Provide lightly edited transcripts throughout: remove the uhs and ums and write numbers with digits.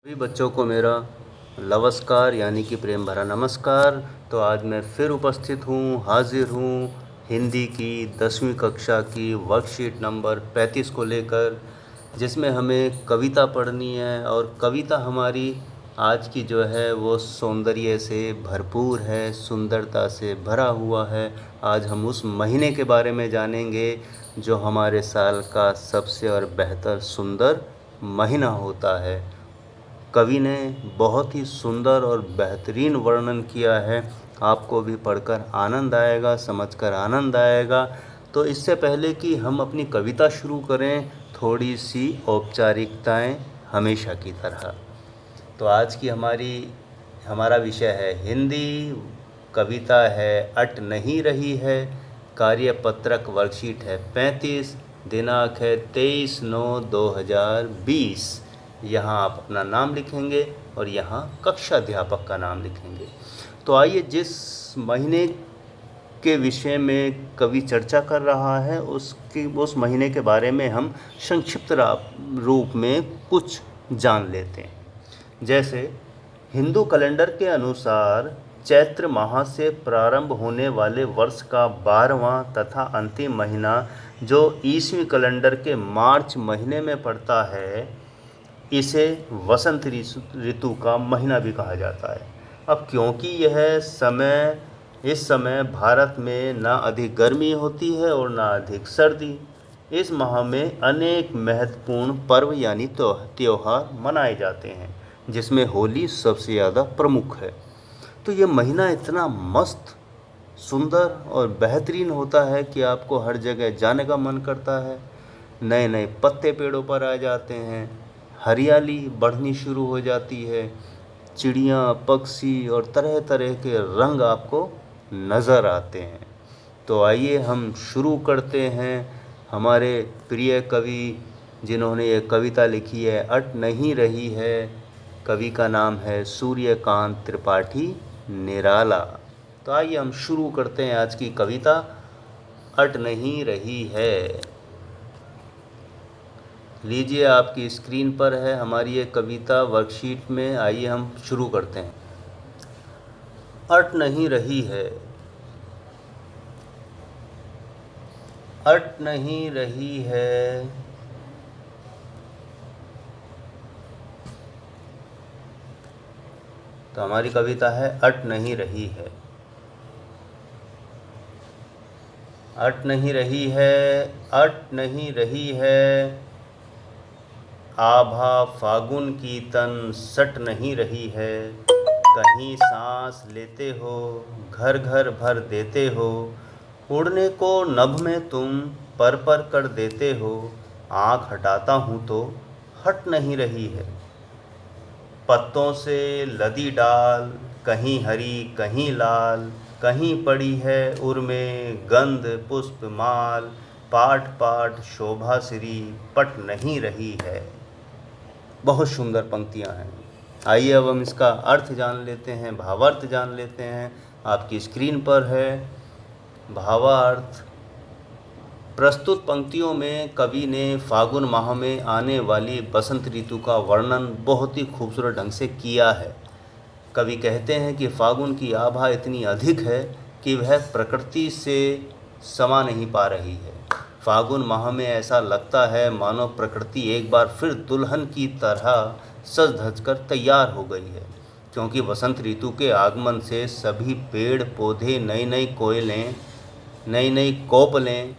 सभी बच्चों को मेरा नमस्कार यानी कि प्रेम भरा नमस्कार। तो आज मैं फिर उपस्थित हूँ, हाजिर हूँ हिंदी की 10वीं कक्षा की वर्कशीट नंबर 35 को लेकर, जिसमें हमें कविता पढ़नी है। और कविता हमारी आज की जो है वो सौंदर्य से भरपूर है, सुंदरता से भरा हुआ है। आज हम उस महीने के बारे में जानेंगे जो हमारे साल का सबसे और बेहतर सुंदर महीना होता है। कवि ने बहुत ही सुंदर और बेहतरीन वर्णन किया है। आपको भी पढ़कर आनंद आएगा, समझकर आनंद आएगा। तो इससे पहले कि हम अपनी कविता शुरू करें, थोड़ी सी औपचारिकताएं हमेशा की तरह। तो आज की हमारा विषय है हिंदी, कविता है अट नहीं रही है, कार्यपत्रक वर्कशीट है 35, दिनांक है 23/9/2020। यहाँ आप अपना नाम लिखेंगे और यहाँ कक्षा अध्यापक का नाम लिखेंगे। तो आइए, जिस महीने के विषय में कवि चर्चा कर रहा है उस महीने के बारे में हम संक्षिप्त रूप में कुछ जान लेते हैं। जैसे हिंदू कैलेंडर के अनुसार चैत्र माह से प्रारंभ होने वाले वर्ष का 12वां तथा अंतिम महीना, जो ईस्वी कैलेंडर के मार्च महीने में पड़ता है, इसे वसंत ऋतु का महीना भी कहा जाता है। अब क्योंकि इस समय भारत में ना अधिक गर्मी होती है और ना अधिक सर्दी, इस माह में अनेक महत्वपूर्ण पर्व यानी त्योहार मनाए जाते हैं, जिसमें होली सबसे ज़्यादा प्रमुख है। तो ये महीना इतना मस्त, सुंदर और बेहतरीन होता है कि आपको हर जगह जाने का मन करता है। नए नए पत्ते पेड़ों पर आ जाते हैं, हरियाली बढ़नी शुरू हो जाती है, चिड़ियाँ, पक्षी और तरह तरह के रंग आपको नज़र आते हैं। तो आइए हम शुरू करते हैं। हमारे प्रिय कवि जिन्होंने ये कविता लिखी है, अट नहीं रही है, कवि का नाम है सूर्यकांत त्रिपाठी निराला। तो आइए हम शुरू करते हैं आज की कविता, अट नहीं रही है। लीजिए, आपकी स्क्रीन पर है हमारी ये कविता वर्कशीट में। आइए हम शुरू करते हैं। अट नहीं रही है, अट नहीं रही है, तो हमारी कविता है अट नहीं रही है। अट नहीं रही है, अट नहीं रही है, आभा फागुन की तन सट नहीं रही है। कहीं सांस लेते हो, घर घर भर देते हो, उड़ने को नभ में तुम पर पर कर देते हो। आँख हटाता हूँ तो हट नहीं रही है। पत्तों से लदी डाल, कहीं हरी कहीं लाल, कहीं पड़ी है उर्मे गंध पुष्प माल, पाट पाट शोभा श्री पट नहीं रही है। बहुत सुंदर पंक्तियां हैं। आइए अब हम इसका अर्थ जान लेते हैं, भावार्थ जान लेते हैं। आपकी स्क्रीन पर है भावार्थ। प्रस्तुत पंक्तियों में कवि ने फागुन माह में आने वाली बसंत ऋतु का वर्णन बहुत ही खूबसूरत ढंग से किया है। कवि कहते हैं कि फागुन की आभा इतनी अधिक है कि वह प्रकृति से समा नहीं पा रही है। फागुन माह में ऐसा लगता है मानो प्रकृति एक बार फिर दुल्हन की तरह सज धज कर तैयार हो गई है, क्योंकि वसंत ऋतु के आगमन से सभी पेड़ पौधे नई नई कोयलें, नई नई कोपलें,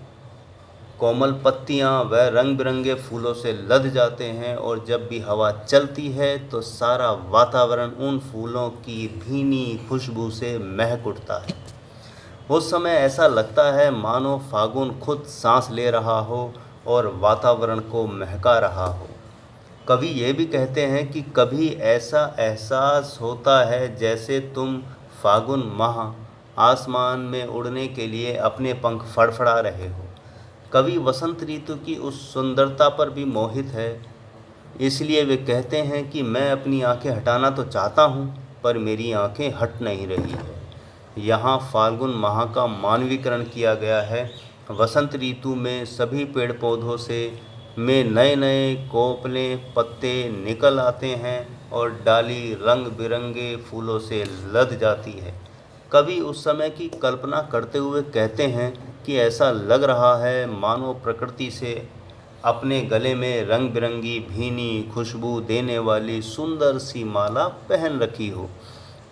कोमल पत्तियां व रंग बिरंगे फूलों से लद जाते हैं। और जब भी हवा चलती है तो सारा वातावरण उन फूलों की भीनी खुशबू से महक उठता है। उस समय ऐसा लगता है मानो फागुन खुद सांस ले रहा हो और वातावरण को महका रहा हो। कवि ये भी कहते हैं कि कभी ऐसा एहसास होता है जैसे तुम फागुन माह आसमान में उड़ने के लिए अपने पंख फड़फड़ा रहे हो। कवि वसंत ऋतु की उस सुंदरता पर भी मोहित है, इसलिए वे कहते हैं कि मैं अपनी आंखें हटाना तो चाहता हूँ, पर मेरी आंखें हट नहीं रही है। यहाँ फाल्गुन माह का मानवीकरण किया गया है। वसंत ऋतु में सभी पेड़ पौधों में नए नए कोपले पत्ते निकल आते हैं। और डाली रंग बिरंगे फूलों से लद जाती है। कवि उस समय की कल्पना करते हुए कहते हैं कि ऐसा लग रहा है मानो प्रकृति से अपने गले में रंग बिरंगी भीनी खुशबू देने वाली सुंदर सी माला पहन रखी हो।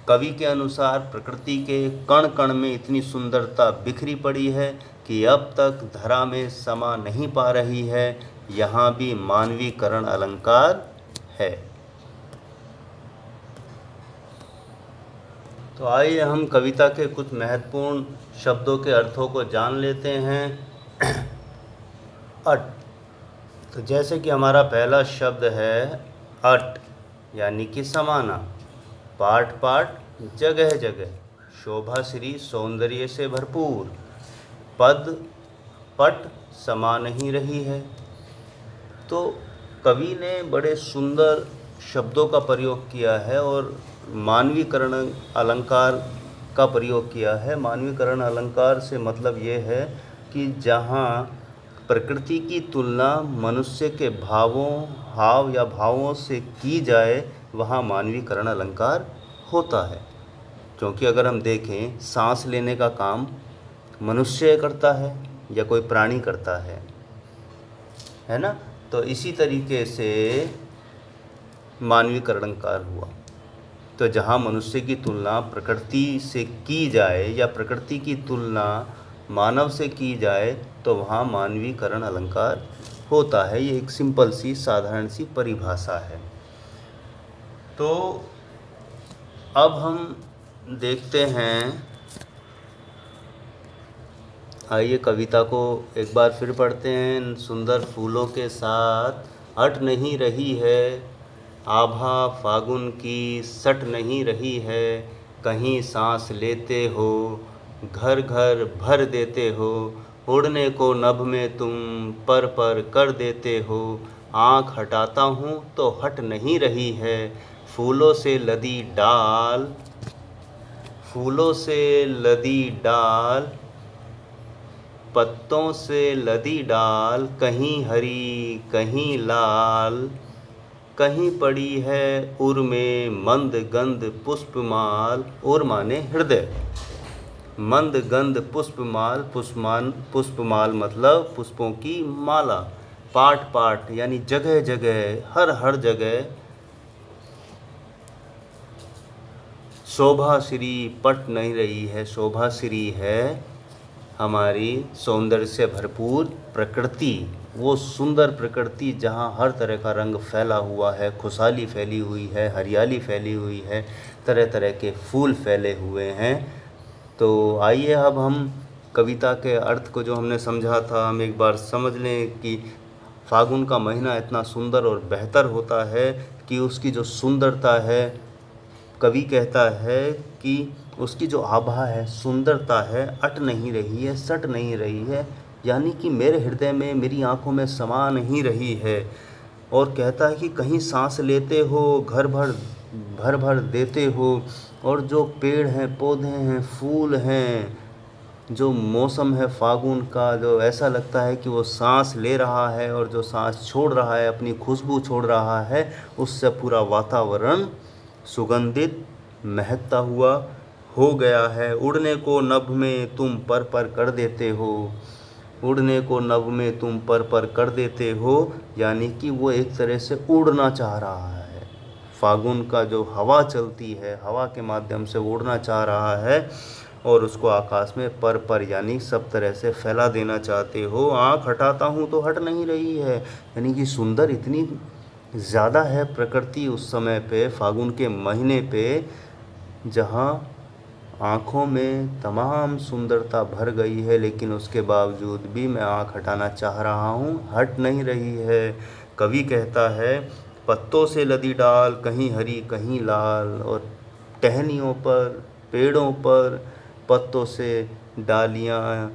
कवि के अनुसार प्रकृति के कण कण में इतनी सुंदरता बिखरी पड़ी है कि अब तक धरा में समा नहीं पा रही है। यहाँ भी मानवीकरण अलंकार है। तो आइए हम कविता के कुछ महत्वपूर्ण शब्दों के अर्थों को जान लेते हैं। अट, तो जैसे कि हमारा पहला शब्द है अट, यानी कि समाना। पाठ पाठ जगह जगह, शोभा श्री सौंदर्य से भरपूर। पद पट समा नहीं रही है। तो कवि ने बड़े सुंदर शब्दों का प्रयोग किया है और मानवीकरण अलंकार का प्रयोग किया है। मानवीकरण अलंकार से मतलब ये है कि जहाँ प्रकृति की तुलना मनुष्य के भावों हाव या भावों से की जाए वहाँ मानवीकरण अलंकार होता है। क्योंकि अगर हम देखें सांस लेने का काम मनुष्य करता है या कोई प्राणी करता है ना। तो इसी तरीके से मानवीकरण अलंकार हुआ। तो जहाँ मनुष्य की तुलना प्रकृति से की जाए या प्रकृति की तुलना मानव से की जाए तो वहाँ मानवीकरण अलंकार होता है। ये एक सिंपल सी साधारण सी परिभाषा है। तो अब हम देखते हैं, आइए कविता को एक बार फिर पढ़ते हैं। सुंदर फूलों के साथ हट नहीं रही है, आभा फागुन की सट नहीं रही है। कहीं सांस लेते हो, घर घर भर देते हो। उड़ने को नभ में तुम पर कर देते हो। आँख हटाता हूँ तो हट नहीं रही है। फूलों से लदी डाल, फूलों से लदी डाल, पत्तों से लदी डाल। कहीं हरी कहीं लाल, कहीं पड़ी है उर में मंद गंध पुष्पमाल। उर माने हृदय, मंद गंध पुष्पमाल, पुष्पमाल मतलब पुष्पों की माला। पाठ पाठ यानी जगह जगह, हर जगह। शोभा श्री पट नहीं रही है, शोभा श्री है हमारी सौंदर्य से भरपूर प्रकृति। वो सुंदर प्रकृति जहाँ हर तरह का रंग फैला हुआ है, खुशहाली फैली हुई है, हरियाली फैली हुई है, तरह तरह के फूल फैले हुए हैं। तो आइए अब हम कविता के अर्थ को जो हमने समझा था हम एक बार समझ लें कि फागुन का महीना इतना सुंदर और बेहतर होता है कि उसकी जो सुंदरता है, कवि कहता है कि उसकी जो आभा है, सुंदरता है, अट नहीं रही है, सट नहीं रही है, यानी कि मेरे हृदय में, मेरी आंखों में समा नहीं रही है। और कहता है कि कहीं सांस लेते हो, घर भर भर देते हो। और जो पेड़ हैं, पौधे हैं, फूल हैं, जो मौसम है फागुन का, जो ऐसा लगता है कि वो सांस ले रहा है और जो सांस छोड़ रहा है, अपनी खुशबू छोड़ रहा है, उससे पूरा वातावरण सुगंधित महकता हुआ हो गया है। उड़ने को नभ में तुम पर कर देते हो, उड़ने को नभ में तुम पर कर देते हो, यानी कि वो एक तरह से उड़ना चाह रहा है। फागुन का जो हवा चलती है, हवा के माध्यम से उड़ना चाह रहा है और उसको आकाश में पर यानी सब तरह से फैला देना चाहते हो। आँख हटाता हूँ तो हट नहीं रही है, यानी कि सुंदर इतनी ज़्यादा है प्रकृति उस समय पे, फागुन के महीने पे, जहाँ आँखों में तमाम सुंदरता भर गई है, लेकिन उसके बावजूद भी मैं आँख हटाना चाह रहा हूँ, हट नहीं रही है। कवि कहता है पत्तों से लदी डाल, कहीं हरी कहीं लाल। और टहनियों पर, पेड़ों पर पत्तों से डालियाँ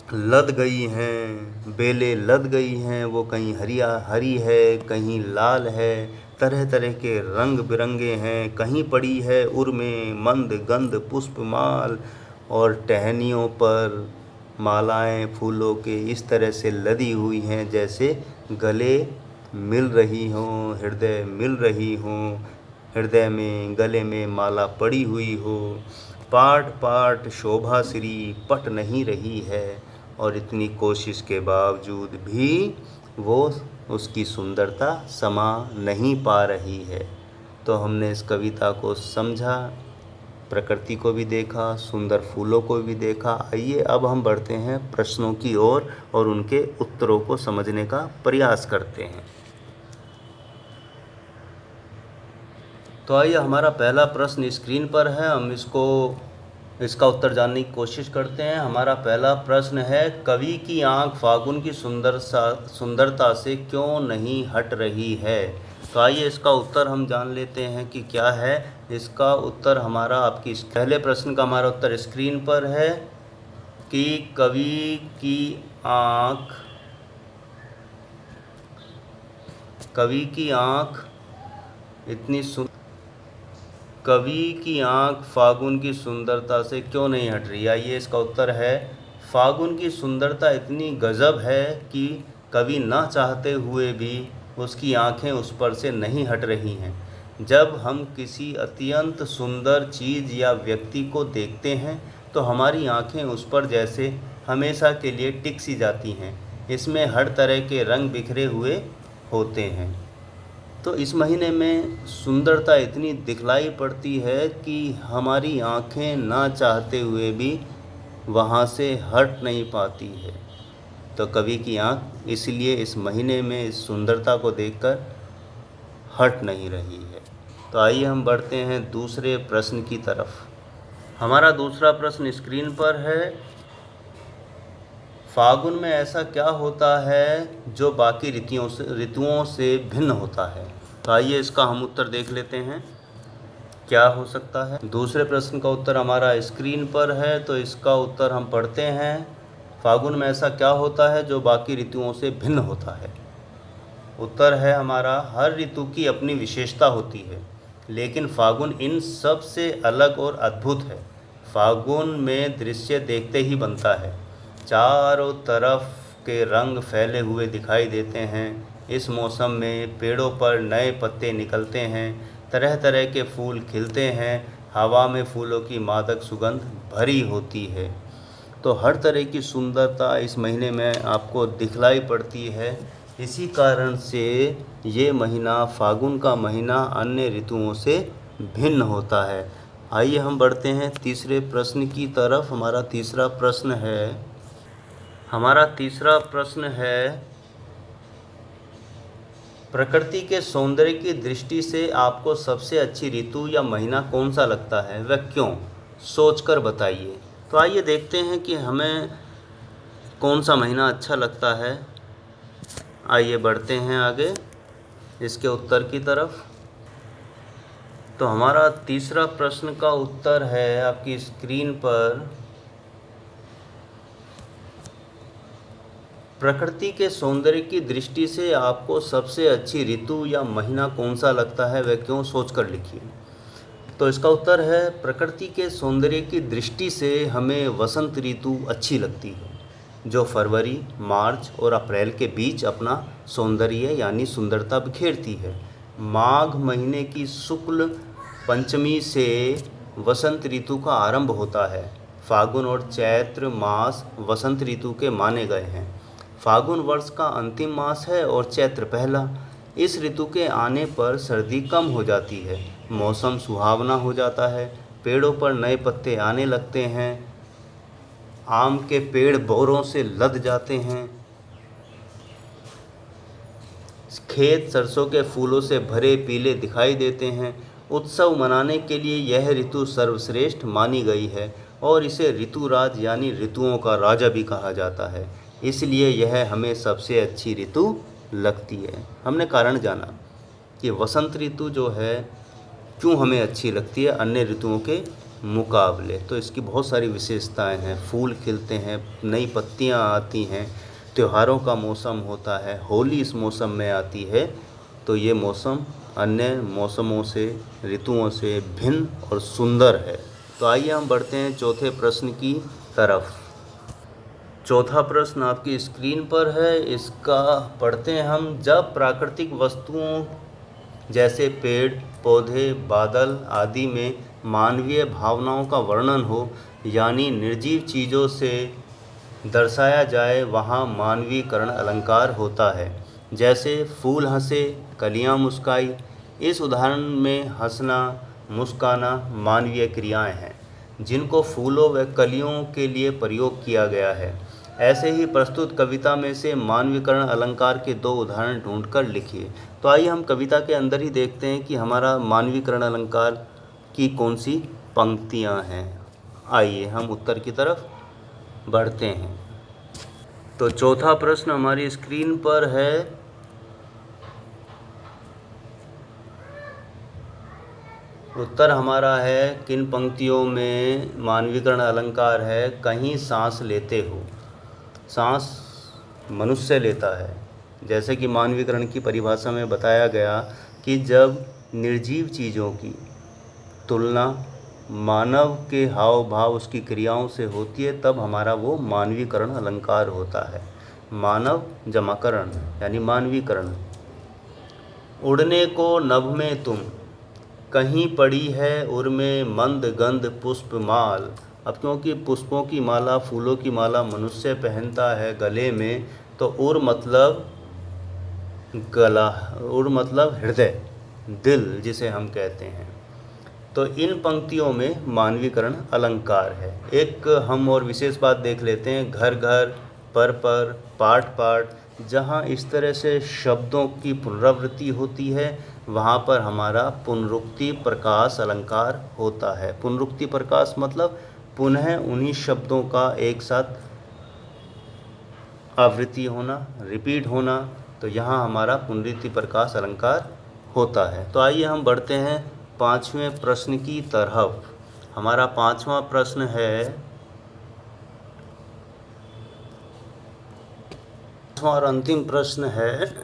लद गई हैं, बेलें लद गई हैं। वो कहीं हरी है, कहीं लाल है, तरह तरह के रंग बिरंगे हैं। कहीं पड़ी है उर में मंद गंध पुष्पमाल, और टहनियों पर मालाएं फूलों के इस तरह से लदी हुई हैं जैसे गले मिल रही हों, हृदय मिल रही हों, हृदय में गले में माला पड़ी हुई हो, पाट पाट शोभा श्री पट नहीं रही है, और इतनी कोशिश के बावजूद भी वो उसकी सुंदरता समा नहीं पा रही है। तो हमने इस कविता को समझा, प्रकृति को भी देखा, सुंदर फूलों को भी देखा। आइए अब हम बढ़ते हैं प्रश्नों की ओर और उनके उत्तरों को समझने का प्रयास करते हैं। तो आइए, हमारा पहला प्रश्न स्क्रीन पर है, हम इसका उत्तर जानने की कोशिश करते हैं। हमारा पहला प्रश्न है, कवि की आंख फागुन की सुंदरता से क्यों नहीं हट रही है। तो आइए इसका उत्तर हम जान लेते हैं कि क्या है। इसका उत्तर हमारा आपकी पहले प्रश्न का हमारा उत्तर स्क्रीन पर है कि कवि की आंख फागुन की सुंदरता से क्यों नहीं हट रही है। ये इसका उत्तर है, फागुन की सुंदरता इतनी गजब है कि कवि ना चाहते हुए भी उसकी आंखें उस पर से नहीं हट रही हैं। जब हम किसी अत्यंत सुंदर चीज़ या व्यक्ति को देखते हैं तो हमारी आंखें उस पर जैसे हमेशा के लिए टिक सी जाती हैं। इसमें हर तरह के रंग बिखरे हुए होते हैं। तो इस महीने में सुंदरता इतनी दिखलाई पड़ती है कि हमारी आंखें ना चाहते हुए भी वहाँ से हट नहीं पाती है। तो कवि की आंख इसलिए इस महीने में इस सुंदरता को देखकर हट नहीं रही है। तो आइए हम बढ़ते हैं दूसरे प्रश्न की तरफ। हमारा दूसरा प्रश्न स्क्रीन पर है, फागुन में ऐसा क्या होता है जो बाकी ऋतुओं से भिन्न होता है। तो आइए इसका हम उत्तर देख लेते हैं, क्या हो सकता है। दूसरे प्रश्न का उत्तर हमारा स्क्रीन पर है, तो इसका उत्तर हम पढ़ते हैं, फागुन में ऐसा क्या होता है जो बाकी ऋतुओं से भिन्न होता है। उत्तर है हमारा, हर ऋतु की अपनी विशेषता होती है, लेकिन फागुन इन सब से अलग और अद्भुत है। फागुन में दृश्य देखते ही बनता है, चारों तरफ के रंग फैले हुए दिखाई देते हैं। इस मौसम में पेड़ों पर नए पत्ते निकलते हैं, तरह तरह के फूल खिलते हैं, हवा में फूलों की मादक सुगंध भरी होती है। तो हर तरह की सुंदरता इस महीने में आपको दिखलाई पड़ती है। इसी कारण से ये महीना, फागुन का महीना, अन्य ऋतुओं से भिन्न होता है। आइए हम बढ़ते हैं तीसरे प्रश्न की तरफ। हमारा तीसरा प्रश्न है, प्रकृति के सौंदर्य की दृष्टि से आपको सबसे अच्छी ऋतु या महीना कौन सा लगता है, वह क्यों, सोचकर बताइए। तो आइए देखते हैं कि हमें कौन सा महीना अच्छा लगता है। आइए बढ़ते हैं आगे इसके उत्तर की तरफ। तो हमारा तीसरा प्रश्न का उत्तर है आपकी स्क्रीन पर, प्रकृति के सौंदर्य की दृष्टि से आपको सबसे अच्छी ऋतु या महीना कौन सा लगता है, वह क्यों, सोचकर लिखिए। तो इसका उत्तर है, प्रकृति के सौंदर्य की दृष्टि से हमें वसंत ऋतु अच्छी लगती है, जो फरवरी, मार्च और अप्रैल के बीच अपना सौंदर्य यानी सुंदरता बिखेरती है। माघ महीने की शुक्ल पंचमी से वसंत ऋतु का आरंभ होता है। फागुन और चैत्र मास वसंत ऋतु के माने गए हैं। फागुन वर्ष का अंतिम मास है और चैत्र पहला। इस ऋतु के आने पर सर्दी कम हो जाती है, मौसम सुहावना हो जाता है, पेड़ों पर नए पत्ते आने लगते हैं, आम के पेड़ बोरों से लद जाते हैं, खेत सरसों के फूलों से भरे पीले दिखाई देते हैं। उत्सव मनाने के लिए यह ऋतु सर्वश्रेष्ठ मानी गई है और इसे ऋतुराज यानी ऋतुओं का राजा भी कहा जाता है। इसलिए यह हमें सबसे अच्छी ऋतु लगती है। हमने कारण जाना कि वसंत ऋतु जो है क्यों हमें अच्छी लगती है अन्य ऋतुओं के मुकाबले। तो इसकी बहुत सारी विशेषताएं हैं। फूल खिलते हैं, नई पत्तियां आती हैं, त्योहारों का मौसम होता है, होली इस मौसम में आती है। तो ये मौसम अन्य मौसमों से, ऋतुओं से भिन्न और सुंदर है। तो आइए हम बढ़ते हैं चौथे प्रश्न की तरफ। चौथा प्रश्न आपकी स्क्रीन पर है, इसका पढ़ते हैं हम। जब प्राकृतिक वस्तुओं जैसे पेड़ पौधे बादल आदि में मानवीय भावनाओं का वर्णन हो, यानी निर्जीव चीज़ों से दर्शाया जाए, वहाँ मानवीकरण अलंकार होता है। जैसे फूल हंसे, कलियाँ मुस्काई। इस उदाहरण में हंसना मुस्काना मानवीय क्रियाएं हैं जिनको फूलों व कलियों के लिए प्रयोग किया गया है। ऐसे ही प्रस्तुत कविता में से मानवीकरण अलंकार के दो उदाहरण ढूंढकर लिखिए। तो आइए हम कविता के अंदर ही देखते हैं कि हमारा मानवीकरण अलंकार की कौन सी पंक्तियां हैं। आइए हम उत्तर की तरफ बढ़ते हैं। तो चौथा प्रश्न हमारी स्क्रीन पर है। उत्तर हमारा है, किन पंक्तियों में मानवीकरण अलंकार है। कहीं सांस लेते हो, सांस मनुष्य लेता है। जैसे कि मानवीकरण की परिभाषा में बताया गया कि जब निर्जीव चीज़ों की तुलना मानव के हाव भाव उसकी क्रियाओं से होती है, तब हमारा वो मानवीकरण अलंकार होता है। मानव जमाकरण यानी मानवीकरण। उड़ने को नभ में तुम, कहीं पड़ी है उर में मंद गंध पुष्प माल। अब क्योंकि पुष्पों की माला फूलों की माला मनुष्य पहनता है गले में, तो उर मतलब गला, उर मतलब हृदय, दिल जिसे हम कहते हैं। तो इन पंक्तियों में मानवीकरण अलंकार है। एक हम और विशेष बात देख लेते हैं, घर घर पर पाठ पाठ। जहाँ इस तरह से शब्दों की पुनरावृत्ति होती है, वहाँ पर हमारा पुनरुक्ति प्रकाश अलंकार होता है। पुनरुक्ति प्रकाश मतलब पुनः उन्हीं शब्दों का एक साथ आवृत्ति होना, रिपीट होना। तो यहाँ हमारा पुनरुक्ति प्रकाश अलंकार होता है। तो आइए हम बढ़ते हैं पांचवें प्रश्न की तरफ। हमारा पांचवा प्रश्न है, और अंतिम प्रश्न है,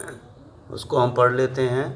उसको हम पढ़ लेते हैं।